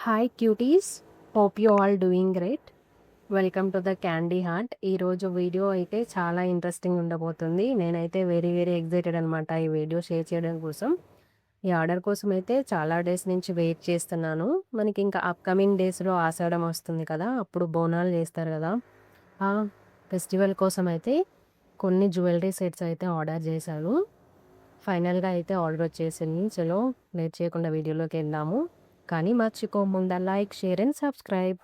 Hi cuties, hope you all doing great. Welcome to the candy heart. ఈరోజు video అయితే చాలా interesting ఉండబోతుంది. నేనైతే వెరీ వెరీ ఎక్సైటెడ్ అనమాట ఈ వీడియో షేర్ చేయడం కోసం. ఈ ఆర్డర్ కోసం అయితే చాలా డేస్ నుంచి వెయిట్ చేస్తున్నాను. మనకి ఇంకా అప్కమింగ్ డేస్లో ఆషాఢం వస్తుంది కదా, అప్పుడు బోనాలు చేస్తారు కదా. ఆ ఫెస్టివల్ కోసం అయితే కొన్ని జ్యువెలరీ సెట్స్ అయితే ఆర్డర్ చేశాను. ఫైనల్గా అయితే ఆర్డర్ వచ్చేసింది. చలో లేట్ చేయకుండా వీడియోలోకి వెళ్దాము. కానీ మర్చిపోకుండా లైక్, షేర్ అండ్ సబ్స్క్రైబ్.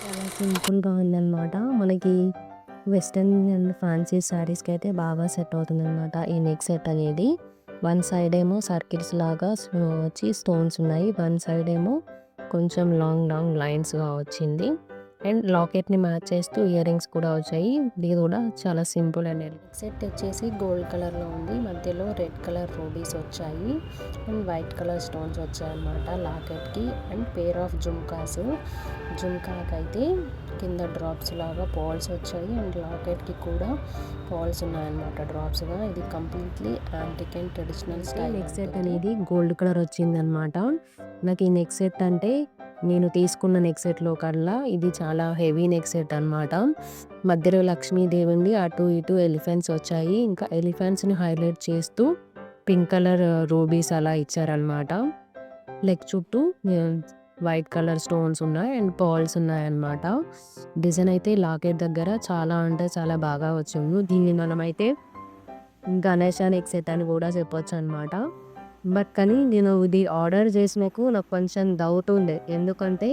చాలా సింపుల్గా ఉందన్నమాట. మనకి వెస్ట్రన్ అండ్ ఫ్యాన్సీ శారీస్కి అయితే బాగా సెట్ అవుతుంది అనమాట ఈ నెక్ సెట్ అనేది. వన్ సైడ్ ఏమో సర్కిల్స్ లాగా వచ్చి స్టోన్స్ ఉన్నాయి, వన్ సైడ్ ఏమో కొంచెం లాంగ్ లాంగ్ లైన్స్గా వచ్చింది. అండ్ లాకెట్ని మ్యాచ్ చేస్తూ ఇయర్ రింగ్స్ కూడా వచ్చాయి. ఇది కూడా చాలా సింపుల్ అండ్ సెట్ వచ్చేసి గోల్డ్ కలర్లో ఉంది, మధ్యలో రెడ్ కలర్ రూబీస్ వచ్చాయి అండ్ వైట్ కలర్ స్టోన్స్ వచ్చాయి అన్నమాట లాకెట్కి. అండ్ పేర్ ఆఫ్ జుమ్కాస్, జుమ్కాకి అయితే కింద డ్రాప్స్ లాగా పాల్స్ వచ్చాయి అండ్ లాకెట్కి కూడా పాల్స్ ఉన్నాయన్నమాట డ్రాప్స్గా. ఇది completely antique and traditional style. Neck set అనేది గోల్డ్ కలర్ వచ్చింది అనమాట. నాకు ఈ నెక్ సెట్ అంటే నేను తీసుకున్న నెక్ సెట్లో కల్లా ఇది చాలా హెవీ నెక్ సెట్ అనమాట. మధ్యలో లక్ష్మీదేవింది, అటు ఇటు ఎలిఫెంట్స్ వచ్చాయి. ఇంకా ఎలిఫెంట్స్ని హైలైట్ చేస్తూ పింక్ కలర్ రూబీస్ అలా ఇచ్చారనమాట. లెగ్ చుట్టూ వైట్ కలర్ స్టోన్స్ ఉన్నాయి అండ్ పర్ల్స్ ఉన్నాయన్నమాట. డిజైన్ అయితే లాకెట్ దగ్గర చాలా అంటే చాలా బాగా వచ్చింది. దీన్ని మనమైతే గణేష్ నెక్ సెట్ అని కూడా చెప్పొచ్చు అనమాట. బట్ కానీ నేను ఇది ఆర్డర్ చేసినకు నాకు కొంచెం డౌట్ ఉండే, ఎందుకంటే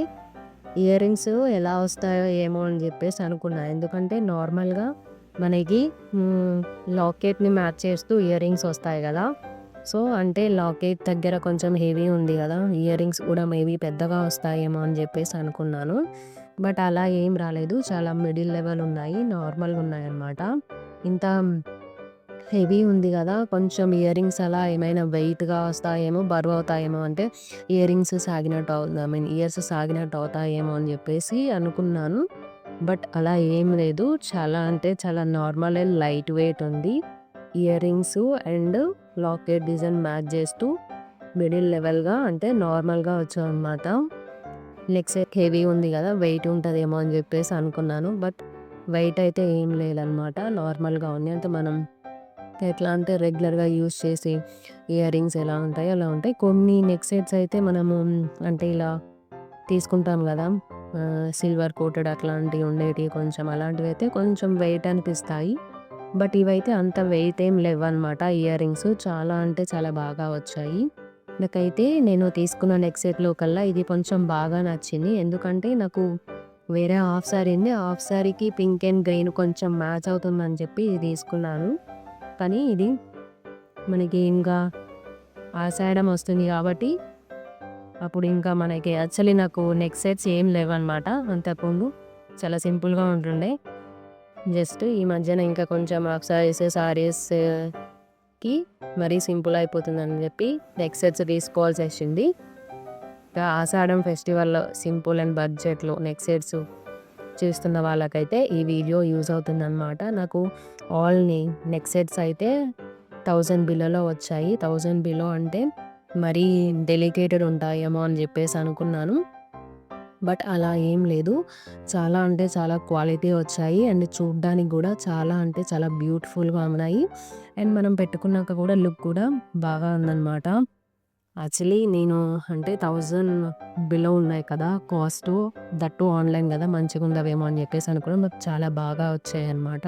ఇయర్ రింగ్స్ ఎలా వస్తాయో ఏమో అని చెప్పేసి అనుకున్నా. ఎందుకంటే నార్మల్గా మనకి లాకెట్ని మ్యాచ్ చేస్తూ ఇయర్ రింగ్స్ వస్తాయి కదా. సో అంటే లాకెట్ దగ్గర కొంచెం హెవీ ఉంది కదా, ఇయర్ రింగ్స్ కూడా మేబీ పెద్దగా వస్తాయేమో అని చెప్పేసి అనుకున్నాను. బట్ అలా ఏం రాలేదు, చాలా మిడిల్ లెవెల్ ఉన్నాయి, నార్మల్గా ఉన్నాయి అన్నమాట. ఇంత హెవీ ఉంది కదా, కొంచెం ఇయర్ రింగ్స్ అలా ఏమైనా వెయిట్గా వస్తాయేమో, బరువు అవుతాయేమో, అంటే ఇయర్ రింగ్స్ సాగినట్టు అవుతుంది, ఇయర్స్ సాగినట్టు అవుతాయేమో అని చెప్పేసి అనుకున్నాను. బట్ అలా ఏం లేదు, చాలా అంటే చాలా నార్మల్ అండ్ లైట్ వెయిట్ ఉంది. Ear rings and locket design match చేస్తూ మిడిల్ లెవెల్గా అంటే నార్మల్గా వచ్చాయి అన్నమాట. నెక్ సెట్ హెవీ ఉంది కదా, వెయిట్ ఉంటుందేమో అని చెప్పేసి అనుకున్నాను. బట్ వెయిట్ అయితే ఏం లేదనమాట, నార్మల్గా ఉంది. అంటే మనం ఎట్లా అంటే రెగ్యులర్గా యూస్ చేసి ఇయర్ రింగ్స్ ఎలా ఉంటాయి అలా ఉంటాయి. కొన్ని నెక్ సెట్స్ అయితే మనము అంటే ఇలా తీసుకుంటాం కదా, సిల్వర్ కోటెడ్ అట్లాంటివి ఉండేటివి, కొంచెం అలాంటివి అయితే కొంచెం వెయిట్ అనిపిస్తాయి. బట్ ఇవైతే అంత వెయిట్ ఏం లేవన్నమాట. ఇయర్ రింగ్స్ చాలా అంటే చాలా బాగా వచ్చాయి. నాకైతే నేను తీసుకున్న నెక్ సెట్లో కల్లా ఇది కొంచెం బాగా నచ్చింది. ఎందుకంటే నాకు వేరే హాఫ్ సారీ ఉంది, హాఫ్ సారీకి పింక్ అండ్ గ్రీన్ కొంచెం మ్యాచ్ అవుతుందని చెప్పి ఇది తీసుకున్నాను. కానీ ఇది మనకి ఇంకా ఆషాఢం వస్తుంది కాబట్టి అప్పుడు ఇంకా మనకి యాక్చువల్లీ నాకు నెక్ సెట్స్ ఏం లేవన్నమాట. అంతకుముందు చాలా సింపుల్గా ఉంటుండే. జస్ట్ ఈ మధ్యన ఇంకా కొంచెం హాఫ్ సారీస్కి మరీ సింపుల్ అయిపోతుందని చెప్పి నెక్ సెట్స్ తీసుకోవాల్సి వచ్చింది. ఆషాఢం ఫెస్టివల్లో సింపుల్ అండ్ బడ్జెట్లో నెక్ సెట్స్ చూస్తున్న వాళ్ళకైతే ఈ వీడియో యూజ్ అవుతుందన్నమాట. నాకు ఆల్ నెక్ సెట్స్ అయితే 1000 బిలోలో వచ్చాయి. 1000 బిలో అంటే మరీ డెలికేటెడ్ ఉంటాయేమో అని చెప్పేసి అనుకున్నాను. బట్ అలా ఏం లేదు, చాలా అంటే చాలా క్వాలిటీ వచ్చాయి అండ్ చూడ్డానికి కూడా చాలా అంటే చాలా బ్యూటిఫుల్గా ఉన్నాయి. అండ్ మనం పెట్టుకున్నాక కూడా లుక్ కూడా బాగా ఉందన్నమాట. యాక్చువల్లీ నేను అంటే 1000 బిలో ఉన్నాయి కదా కాస్ట్, దట్టు ఆన్లైన్ కదా, మంచిగా ఉండవేమో అని చెప్పేసి అనుకున్నాను. బట్ చాలా బాగా వచ్చాయి అన్నమాట.